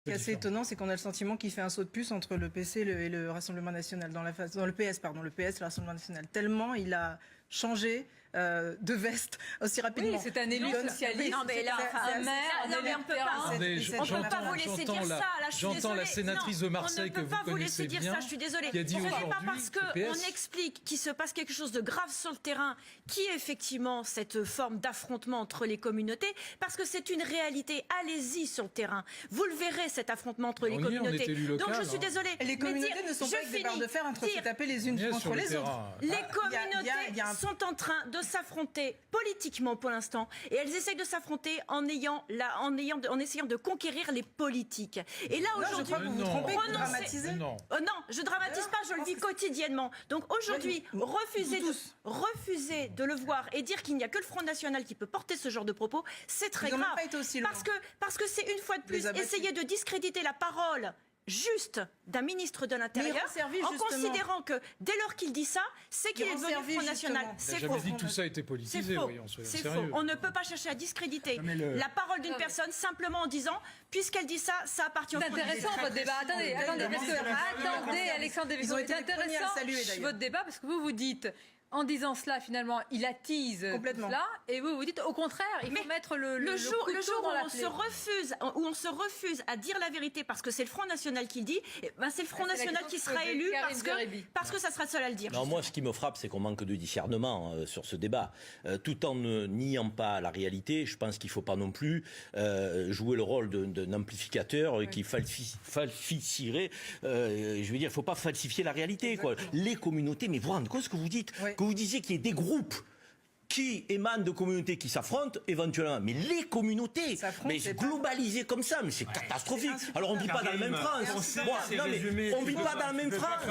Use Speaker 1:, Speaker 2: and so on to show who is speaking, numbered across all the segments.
Speaker 1: Ce qui est assez étonnant, c'est qu'on a le sentiment qu'il fait un saut de puce entre le PC et le Rassemblement national, dans le PS, pardon, le PS et le Rassemblement national. Tellement il a changé de veste aussi rapidement.
Speaker 2: Oui, c'est un élu socialiste.
Speaker 3: Non, mais là,
Speaker 2: un maire,
Speaker 3: non, mais on peut pas. On peut pas vous laisser dire ça. Là, je suis
Speaker 4: J'entends
Speaker 3: désolée.
Speaker 4: la sénatrice de Marseille que vous connaissez bien.
Speaker 3: On ne peut pas vous laisser dire ça. Je suis désolée.
Speaker 4: Qui a dit
Speaker 3: Ce n'est pas
Speaker 4: aujourd'hui
Speaker 3: parce qu'on explique qu'il se passe quelque chose de grave sur le terrain, qui est effectivement cette forme d'affrontement entre les communautés, parce que c'est une réalité. Allez-y sur le terrain. Vous le verrez, cet affrontement entre les communautés. Donc je suis désolée.
Speaker 1: Et les communautés ne sont pas avec des barres de fer en train de se taper les unes contre les autres.
Speaker 3: Les communautés sont en train de s'affronter politiquement pour l'instant, et elles essayent de s'affronter en essayant de conquérir les politiques. Et là aujourd'hui,
Speaker 1: vous trompez, vous dramatisez.
Speaker 3: Non, je dramatise pas, je le vis quotidiennement. Donc aujourd'hui, refuser de le voir et dire qu'il n'y a que le Front National qui peut porter ce genre de propos, c'est très grave. Parce que c'est une fois de plus essayer de discréditer la parole juste d'un ministre de l'Intérieur en considérant que dès lors qu'il dit ça, c'est qu'il est devenu Front National. C'est faux.
Speaker 4: Dit que tout ça était politisé, voyons, soyons
Speaker 3: c'est
Speaker 4: sérieux.
Speaker 3: faux. On ne peut pas chercher à discréditer la parole d'une personne simplement en disant, puisqu'elle dit ça, ça appartient au Front National.
Speaker 2: C'est intéressant votre débat. Attendez, Alexandre Devecchio, c'est intéressant votre débat parce que vous dites... En disant cela, finalement, il attise cela, et vous dites au contraire, il faut mettre le jour
Speaker 3: où on se refuse à dire la vérité parce que c'est le Front National qui le dit, c'est le Front National qui sera élu parce que ça sera seul à le dire.
Speaker 5: Non, moi, ce qui me frappe, c'est qu'on manque de discernement sur ce débat. Tout en ne niant pas la réalité, je pense qu'il ne faut pas non plus jouer le rôle d'un amplificateur qui falsifierait. Je veux dire, il ne faut pas falsifier la réalité. Quoi. Les communautés, mais vous rendez compte ce que vous dites, que vous disiez qu'il y ait des groupes qui émanent de communautés qui s'affrontent éventuellement, mais les communautés, mais globalisées comme ça, mais c'est catastrophique. Alors on ne vit pas dans la même France. On ne vit pas dans la même France.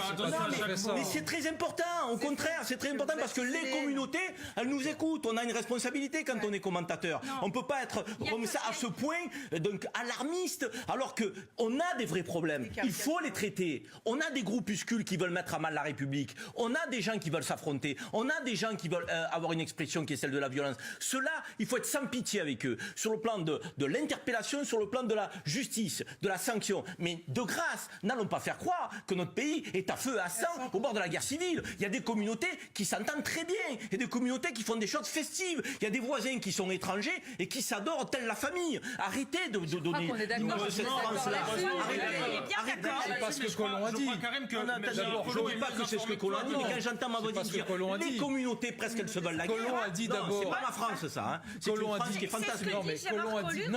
Speaker 5: Mais c'est très important. Au contraire, c'est très important parce que les communautés, elles nous écoutent. On a une responsabilité quand on est commentateur. On ne peut pas être comme ça à ce point, donc alarmiste, alors que on a des vrais problèmes. Il faut les traiter. On a des groupuscules qui veulent mettre à mal la République. On a des gens qui veulent s'affronter. On a des gens qui veulent avoir une expression qui est celle de la violence. Cela, il faut être sans pitié avec eux, sur le plan de l'interpellation, sur le plan de la justice, de la sanction. Mais de grâce, n'allons pas faire croire que notre pays est à feu et à sang, au bord de la guerre civile. Il y a des communautés qui s'entendent très bien, il y a des communautés qui font des choses festives, il y a des voisins qui sont étrangers et qui s'adorent telle la famille. Arrêtez de donner l'image de cette France-là. Arrêtez.
Speaker 4: C'est pas ce que Collomb a dit.
Speaker 5: D'abord, je ne dis pas que c'est ce que Collomb a dit, mais quand j'entends ma voisine dire les communautés presque elles se veulent la guerre.
Speaker 4: Collomb a dit d'abord.
Speaker 5: C'est pas la France, ça. Hein.
Speaker 4: Collomb a dit
Speaker 5: qui est fantastique.
Speaker 4: Collomb a dit